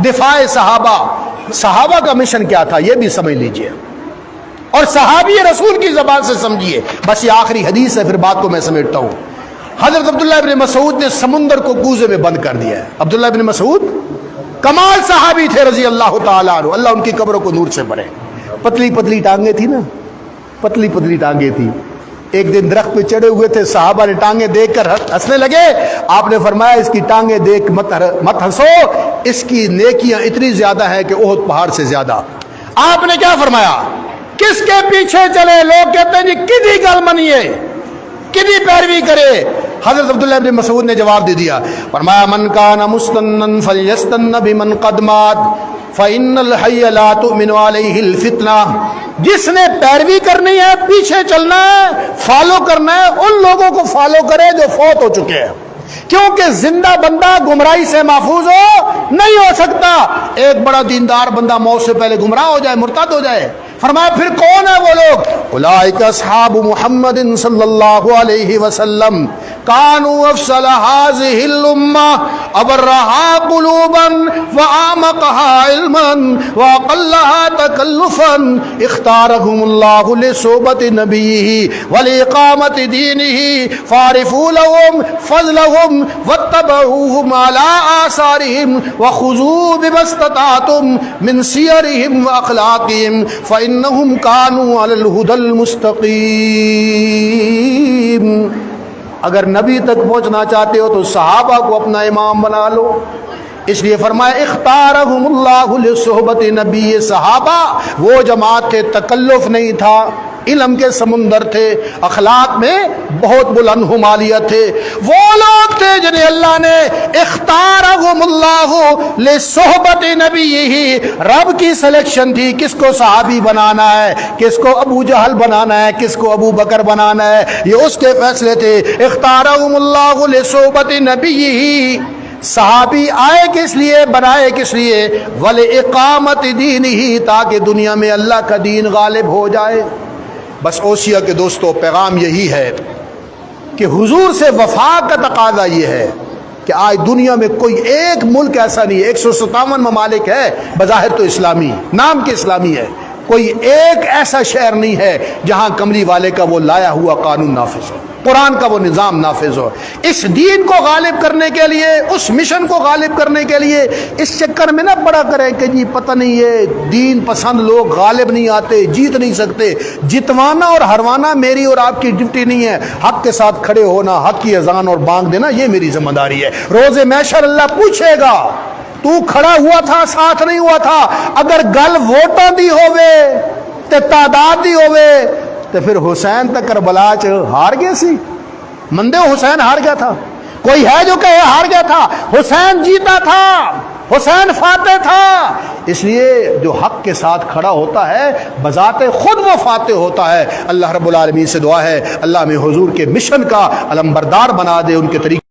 دفاع صحابہ. صحابہ کا مشن کیا تھا یہ بھی سمجھ لیجئے اور صحابی رسول کی زبان سے سمجھیے. بس یہ آخری حدیث ہے، پھر بات کو میں سمیٹتا ہوں. حضرت عبداللہ ابن مسعود نے سمندر کو کوزے میں بند کر دیا ہے. عبداللہ ابن مسعود کمال صحابی تھے رضی اللہ تعالیٰ عنہ، اللہ ان کی قبروں کو نور سے بھرے. پتلی پتلی ٹانگیں تھی نا، پتلی پتلی ٹانگیں تھی. ایک دن درخت پہ چڑھے ہوئے تھے، صحابہ نے ٹانگیں دیکھ کر ہنسنے لگے. آپ نے فرمایا اس کی ٹانگیں دیکھ مت ہنسو، اس کی نیکیاں اتنی زیادہ ہیں کہ احد پہاڑ سے زیادہ. آپ نے کیا فرمایا؟ کس کے پیچھے چلے؟ لوگ کہتے ہیں جی کدی گل منیے، کدی پیروی کرے. حضرت عبداللہ ابن مسعود نے جواب دے دیا، فرمایا من کان مستنن فلیستن بمن قد مات فإن الحی لا تؤمن علیہ الفتنہ. جس نے پیروی کرنی ہے، پیچھے چلنا ہے، فالو کرنا ہے، ان لوگوں کو فالو کرے جو فوت ہو چکے ہیں، کیونکہ زندہ بندہ گمراہی سے محفوظ نہیں ہو سکتا. ایک بڑا دیندار بندہ موت سے پہلے گمراہ ہو جائے، مرتد ہو جائے. فرمایا پھر کون ہے وہ لوگ؟ اولئک اصحاب محمد صلی اللہ علیہ وسلم کانوا افضل هذه الامه ابرها قلوبا واعمقها علما واقلها تکلفا اختارهم الله لصحبة نبيه ولاقامة دينه فاعرفوا لهم فضلهم واتبعوهم على آثارهم وخذوا بما استطعتم من سيرهم واخلاقهم فإنهم كانوا على الهدى المستقيم. اگر نبی تک پہنچنا چاہتے ہو تو صحابہ کو اپنا امام بنا لو. اس لیے فرمایا اختارہم اللہ لصحبت نبی. صحابہ وہ جماعت تھے، تکلف نہیں تھا، علم کے سمندر تھے، اخلاق میں بہت بلند ہمالیت تھے. وہ لوگ تھے جنہیں اللہ نے اختارہم اللہ لصحبت نبی، رب کی سلیکشن تھی کس کو صحابی بنانا ہے، کس کو ابو جہل بنانا ہے، کس کو ابو بکر بنانا ہے، یہ اس کے فیصلے تھے. اختارہم اللہ لصحبت نبی. صحابی آئے کس لیے، بنائے کس لیے؟ وَلِإِقَامَةِ دِينِهِ، تاکہ دنیا میں اللہ کا دین غالب ہو جائے. بس اوسیہ کے دوستو پیغام یہی ہے کہ حضور سے وفا کا تقاضا یہ ہے کہ آج دنیا میں کوئی ایک ملک ایسا نہیں ہے، 157 ممالک ہے بظاہر تو اسلامی، نام کے اسلامی ہے، کوئی ایک ایسا شہر نہیں ہے جہاں کملی والے کا وہ لایا ہوا قانون نافذ ہو، قرآن کا وہ نظام نافذ ہو. اس دین کو غالب کرنے کے لیے، اس مشن کو غالب کرنے کے لیے اس چکر میں نہ پڑا کریں کہ جی پتہ نہیں یہ دین پسند لوگ غالب نہیں آتے، جیت نہیں سکتے. جتوانا اور ہروانا میری اور آپ کی ڈیوٹی نہیں ہے. حق کے ساتھ کھڑے ہونا، حق کی اذان اور بانگ دینا یہ میری ذمہ داری ہے. روز محشر اللہ پوچھے گا تو کھڑا ہوا تھا، ساتھ نہیں ہوا تھا. اگر گل ووٹاں دی ہوئے تے تعداد دی ہوئے تو پھر حسین تک کربلا چ ہار گئے سی. مندے حسین ہار گیا تھا؟ کوئی ہے جو کہے ہار گیا تھا؟ حسین جیتا تھا، حسین فاتح تھا. اس لیے جو حق کے ساتھ کھڑا ہوتا ہے بذات خود وہ فاتح ہوتا ہے. اللہ رب العالمین سے دعا ہے اللہ ہمیں حضور کے مشن کا علمبردار بنا دے، ان کے طریقے